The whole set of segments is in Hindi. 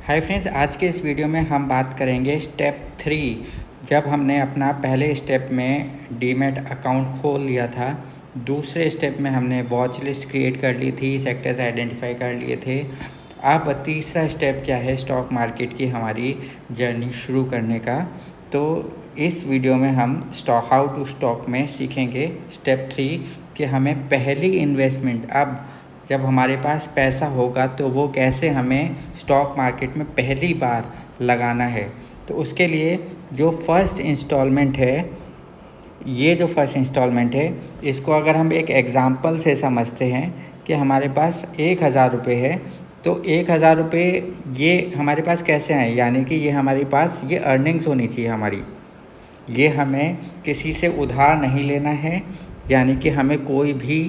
हाय फ्रेंड्स, आज के इस वीडियो में हम बात करेंगे स्टेप 3। जब हमने अपना पहले स्टेप में डीमैट अकाउंट खोल लिया था, दूसरे स्टेप में हमने वॉच लिस्ट क्रिएट कर ली थी, सेक्टर्स आइडेंटिफाई कर लिए थे। अब तीसरा स्टेप क्या है स्टॉक मार्केट की हमारी जर्नी शुरू करने का। तो इस वीडियो में हम हाउ टू स्टॉक में सीखेंगे स्टेप 3 कि हमें पहली इन्वेस्टमेंट अब जब हमारे पास पैसा होगा तो वो कैसे हमें स्टॉक मार्केट में पहली बार लगाना है। तो उसके लिए जो फर्स्ट इंस्टॉलमेंट है, ये जो फर्स्ट इंस्टॉलमेंट है, इसको अगर हम एक एग्ज़ाम्पल से समझते हैं कि हमारे पास 1000 रुपये है, तो 1000 रुपये ये हमारे पास कैसे आए, यानी कि ये हमारे पास ये अर्निंग्स होनी चाहिए हमारी। ये हमें किसी से उधार नहीं लेना है, यानी कि हमें कोई भी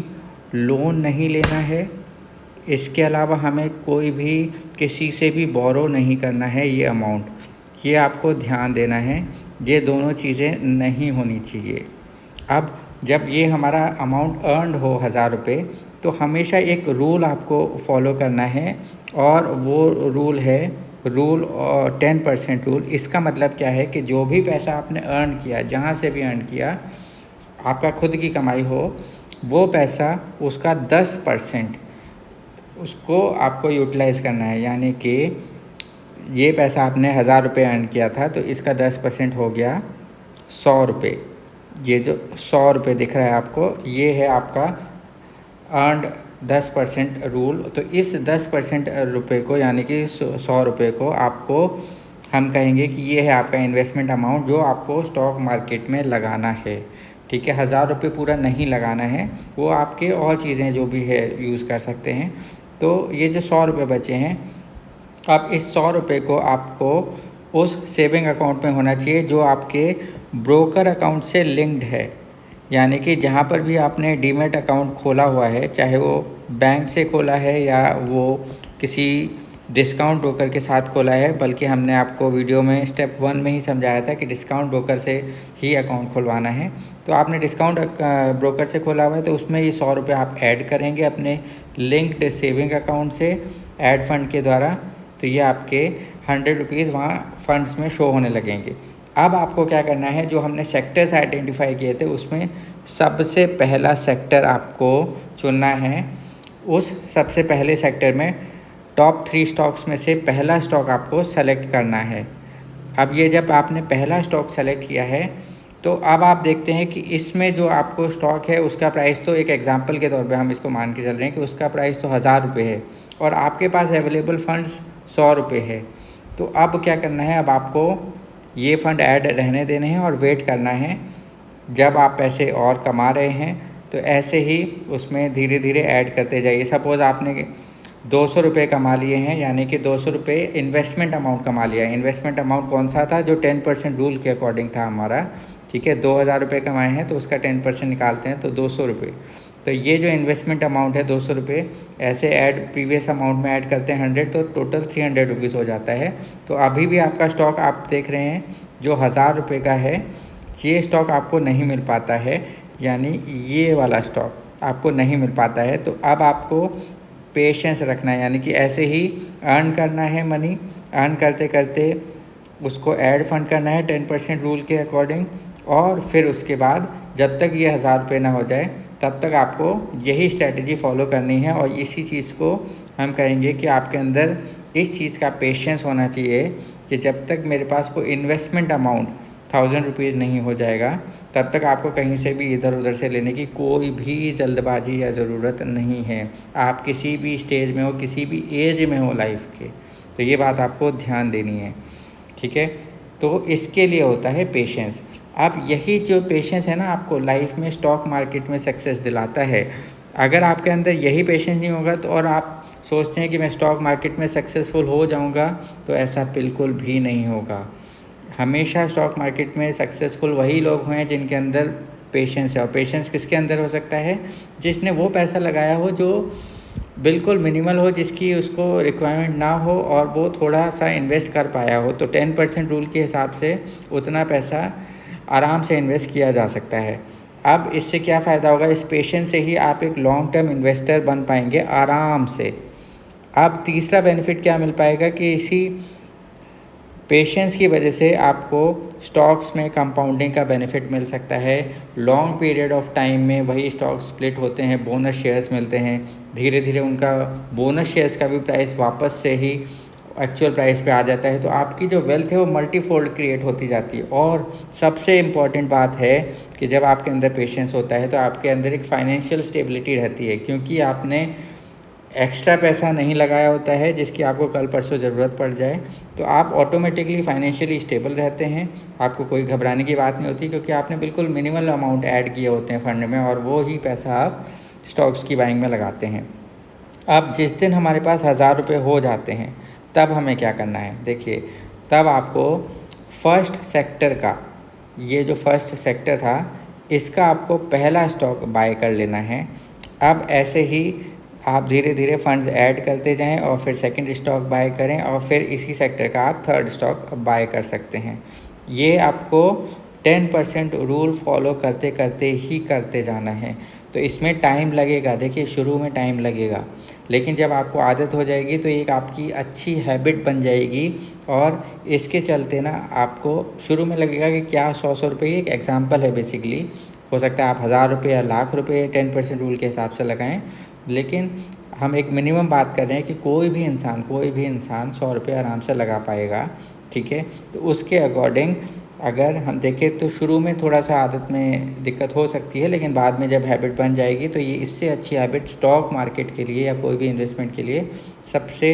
लोन नहीं लेना है। इसके अलावा हमें कोई भी किसी से भी बोरो नहीं करना है। ये अमाउंट, ये आपको ध्यान देना है, ये दोनों चीज़ें नहीं होनी चाहिए। अब जब ये हमारा अमाउंट अर्नड हो 1000 रुपये, तो हमेशा एक रूल आपको फॉलो करना है, और वो रूल है रूल 10% रूल। इसका मतलब क्या है कि जो भी पैसा आपने अर्न किया, जहाँ से भी अर्न किया, आपका खुद की कमाई हो, वो पैसा उसका 10% उसको आपको यूटिलाइज़ करना है। यानी कि ये पैसा आपने 1000 रुपये अर्न किया था, तो इसका 10% हो गया 100 रुपये। ये जो 100 रुपये दिख रहा है आपको, ये है आपका अर्नड 10% रूल। तो इस 10% रुपये को, यानी कि 100 रुपये को आपको हम कहेंगे कि ये है आपका इन्वेस्टमेंट अमाउंट जो आपको स्टॉक मार्केट में लगाना है। ठीक है, 1000 रुपये पूरा नहीं लगाना है, वो आपके और चीज़ें जो भी है यूज़ कर सकते हैं। तो ये जो 100 रुपये बचे हैं, अब इस 100 रुपये को आपको उस सेविंग अकाउंट में होना चाहिए जो आपके ब्रोकर अकाउंट से लिंक्ड है। यानी कि जहाँ पर भी आपने डीमैट अकाउंट खोला हुआ है, चाहे वो बैंक से खोला है या वो किसी डिस्काउंट ब्रोकर के साथ खोला है, बल्कि हमने आपको वीडियो में स्टेप 1 में ही समझाया था कि डिस्काउंट ब्रोकर से ही अकाउंट खुलवाना है। तो आपने डिस्काउंट ब्रोकर से खोला हुआ है, तो उसमें ये 100 रुपये आप ऐड करेंगे अपने लिंक्ड सेविंग अकाउंट से ऐड फंड के द्वारा। तो ये आपके 100 रुपीज़ वहाँ फंड्स में शो होने लगेंगे। अब आपको क्या करना है, जो हमने सेक्टर्स आइडेंटिफाई किए थे उसमें सबसे पहला सेक्टर आपको चुनना है। उस सबसे पहले सेक्टर में टॉप 3 स्टॉक्स में से पहला स्टॉक आपको सेलेक्ट करना है। अब ये जब आपने पहला स्टॉक सेलेक्ट किया है, तो अब आप देखते हैं कि इसमें जो आपको स्टॉक है उसका प्राइस, तो एक एग्जांपल के तौर पे हम इसको मान के चल रहे हैं कि उसका प्राइस तो 1000 रुपये है और आपके पास अवेलेबल फंड्स 100 रुपये है। तो अब क्या करना है, अब आपको ये फ़ंड ऐड रहने देने हैं और वेट करना है। जब आप पैसे और कमा रहे हैं तो ऐसे ही उसमें धीरे धीरे ऐड करते जाइए। सपोज़ आपने 200 रुपये कमा लिए हैं, यानी कि 200 रुपये इन्वेस्टमेंट अमाउंट कमा लिया है। इन्वेस्टमेंट अमाउंट कौन सा था, जो 10% रूल के अकॉर्डिंग था हमारा। ठीक है, 2000 रुपये कमाए हैं तो उसका 10% निकालते हैं, तो 200 रुपये। तो ये जो इन्वेस्टमेंट अमाउंट है 200 रुपये, ऐसे ऐड प्रीवियस अमाउंट में ऐड करते हैं 100, तो टोटल 300 रुपीज़ हो जाता है। तो अभी भी आपका स्टॉक आप देख रहे हैं जो 1000 रुपये का है, ये स्टॉक आपको नहीं मिल पाता है, यानी ये वाला स्टॉक आपको नहीं मिल पाता है। तो अब आपको पेशेंस रखना है, यानी कि ऐसे ही अर्न करना है मनी। अर्न करते करते उसको ऐड फंड करना है 10% रूल के अकॉर्डिंग, और फिर उसके बाद जब तक ये 1000 रुपये ना हो जाए तब तक आपको यही स्ट्रेटजी फॉलो करनी है। और इसी चीज़ को हम कहेंगे कि आपके अंदर इस चीज़ का पेशेंस होना चाहिए कि जब तक मेरे पास कोई इन्वेस्टमेंट अमाउंट 1000 रुपीज़ नहीं हो जाएगा, तब तक आपको कहीं से भी इधर उधर से लेने की कोई भी जल्दबाजी या ज़रूरत नहीं है। आप किसी भी स्टेज में हो, किसी भी एज में हो लाइफ के, तो ये बात आपको ध्यान देनी है। ठीक है, तो इसके लिए होता है पेशेंस। अब यही जो पेशेंस है ना, आपको लाइफ में स्टॉक मार्केट में सक्सेस दिलाता है। अगर आपके अंदर यही पेशेंस नहीं होगा तो, और आप सोचते हैं कि मैं स्टॉक मार्केट में सक्सेसफुल हो जाऊंगा, तो ऐसा बिल्कुल भी नहीं होगा। हमेशा स्टॉक मार्केट में सक्सेसफुल वही लोग हैं जिनके अंदर पेशेंस है। और पेशेंस किसके अंदर हो सकता है, जिसने वो पैसा लगाया हो जो बिल्कुल मिनिमल हो, जिसकी उसको रिक्वायरमेंट ना हो और वो थोड़ा सा इन्वेस्ट कर पाया हो। तो 10% रूल के हिसाब से उतना पैसा आराम से इन्वेस्ट किया जा सकता है। अब इससे क्या फ़ायदा होगा, इस पेशेंस से ही आप एक लॉन्ग टर्म इन्वेस्टर बन पाएंगे आराम से। अब तीसरा बेनिफिट क्या मिल पाएगा कि इसी पेशेंस की वजह से आपको स्टॉक्स में कंपाउंडिंग का बेनिफिट मिल सकता है। लॉन्ग पीरियड ऑफ टाइम में वही स्टॉक स्प्लिट होते हैं, बोनस शेयर्स मिलते हैं, धीरे धीरे उनका बोनस शेयर्स का भी प्राइस वापस से ही एक्चुअल प्राइस पे आ जाता है। तो आपकी जो वेल्थ है वो मल्टीफोल्ड क्रिएट होती जाती है। और सबसे इम्पॉर्टेंट बात है कि जब आपके अंदर पेशेंस होता है तो आपके अंदर एक फाइनेंशियल स्टेबिलिटी रहती है, क्योंकि आपने एक्स्ट्रा पैसा नहीं लगाया होता है जिसकी आपको कल परसों ज़रूरत पड़ जाए। तो आप ऑटोमेटिकली फाइनेंशियली स्टेबल रहते हैं, आपको कोई घबराने की बात नहीं होती, क्योंकि आपने बिल्कुल मिनिमल अमाउंट ऐड किए होते हैं फंड में और वो ही पैसा आप स्टॉक्स की बाइंग में लगाते हैं। अब जिस दिन हमारे पास 1000 रुपये हो जाते हैं तब हमें क्या करना है, देखिए तब आपको फर्स्ट सेक्टर का, ये जो फर्स्ट सेक्टर था इसका आपको पहला स्टॉक बाय कर लेना है। अब ऐसे ही आप धीरे धीरे फंड्स ऐड करते जाएं और फिर सेकंड स्टॉक बाय करें और फिर इसी सेक्टर का आप थर्ड स्टॉक बाय कर सकते हैं। ये आपको 10% रूल फॉलो करते करते ही करते जाना है। तो इसमें टाइम लगेगा, देखिए शुरू में टाइम लगेगा, लेकिन जब आपको आदत हो जाएगी तो एक आपकी अच्छी हैबिट बन जाएगी। और इसके चलते ना आपको शुरू में लगेगा कि क्या 100 रुपये, एक एग्जांपल है बेसिकली, हो सकता है आप 1000 रुपये या लाख रुपये 10% रूल के हिसाब से लगाएं, लेकिन हम एक मिनिमम बात कर रहे हैं कि कोई भी इंसान 100 रुपये आराम से लगा पाएगा, ठीक है। तो उसके अकॉर्डिंग अगर हम देखें तो शुरू में थोड़ा सा आदत में दिक्कत हो सकती है, लेकिन बाद में जब हैबिट बन जाएगी तो ये इससे अच्छी हैबिट स्टॉक मार्केट के लिए या कोई भी इन्वेस्टमेंट के लिए सबसे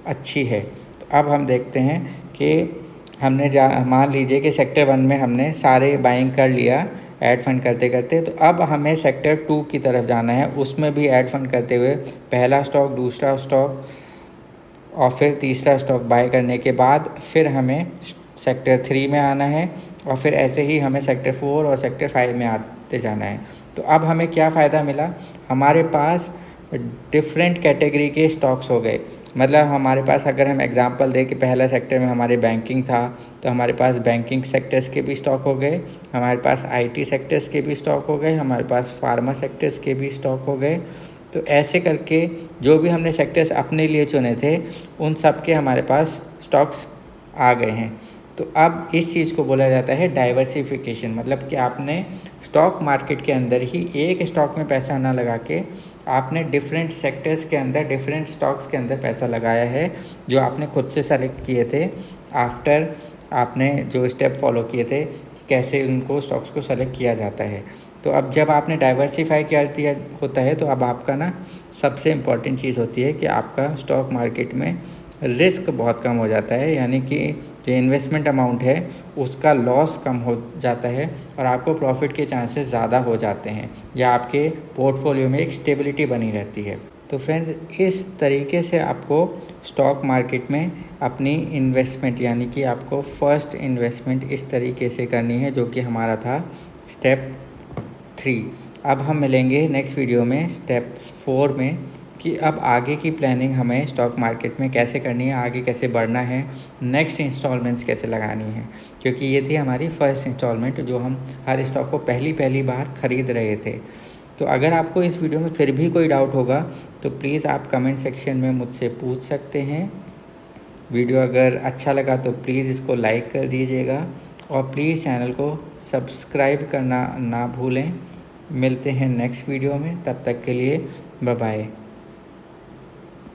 अच्छी है। तो अब हम देखते हैं कि हमने मान लीजिए कि सेक्टर 1 में हमने सारे बाइंग कर लिया ऐड फंड करते करते, तो अब हमें सेक्टर 2 की तरफ जाना है, उसमें भी ऐड फंड करते हुए पहला स्टॉक, दूसरा स्टॉक और फिर तीसरा स्टॉक बाय करने के बाद फिर हमें सेक्टर 3 में आना है और फिर ऐसे ही हमें सेक्टर 4 और सेक्टर 5 में आते जाना है। तो अब हमें क्या फ़ायदा मिला, हमारे पास डिफरेंट कैटेगरी के स्टॉक्स हो गए। मतलब हमारे पास अगर हम एग्जांपल दें कि पहला सेक्टर में हमारे बैंकिंग था तो हमारे पास बैंकिंग सेक्टर्स के भी स्टॉक हो गए, हमारे पास आईटी सेक्टर्स के भी स्टॉक हो गए, हमारे पास फार्मा सेक्टर्स के भी स्टॉक हो गए। तो ऐसे करके जो भी हमने सेक्टर्स अपने लिए चुने थे उन सब के हमारे पास स्टॉक्स आ गए हैं। तो अब इस चीज़ को बोला जाता है डाइवर्सिफिकेशन, मतलब कि आपने स्टॉक मार्केट के अंदर ही एक स्टॉक में पैसा ना लगा के आपने डिफरेंट सेक्टर्स के अंदर, डिफरेंट स्टॉक्स के अंदर पैसा लगाया है जो आपने खुद से सेलेक्ट किए थे आफ्टर आपने जो स्टेप फॉलो किए थे कि कैसे उनको स्टॉक्स को सेलेक्ट किया जाता है। तो अब जब आपने डाइवर्सिफाई किया दिया होता है तो अब आपका ना सबसे इम्पॉर्टेंट चीज़ होती है कि आपका स्टॉक मार्केट में रिस्क बहुत कम हो जाता है, यानी कि जो इन्वेस्टमेंट अमाउंट है उसका लॉस कम हो जाता है और आपको प्रॉफिट के चांसेस ज़्यादा हो जाते हैं या आपके पोर्टफोलियो में एक स्टेबिलिटी बनी रहती है। तो फ्रेंड्स इस तरीके से आपको स्टॉक मार्केट में अपनी इन्वेस्टमेंट, यानी कि आपको फर्स्ट इन्वेस्टमेंट इस तरीके से करनी है, जो कि हमारा था स्टेप 3। अब हम मिलेंगे नेक्स्ट वीडियो में स्टेप 4 में कि अब आगे की प्लानिंग हमें स्टॉक मार्केट में कैसे करनी है, आगे कैसे बढ़ना है, नेक्स्ट इंस्टॉलमेंट्स कैसे लगानी है। क्योंकि ये थी हमारी फर्स्ट इंस्टॉलमेंट जो हम हर स्टॉक को पहली बार ख़रीद रहे थे। तो अगर आपको इस वीडियो में फिर भी कोई डाउट होगा तो प्लीज़ आप कमेंट सेक्शन में मुझसे पूछ सकते हैं। वीडियो अगर अच्छा लगा तो प्लीज़ इसको लाइक कर दीजिएगा और प्लीज़ चैनल को सब्सक्राइब करना ना भूलें। मिलते हैं नेक्स्ट वीडियो में, तब तक के लिए बाय बाय।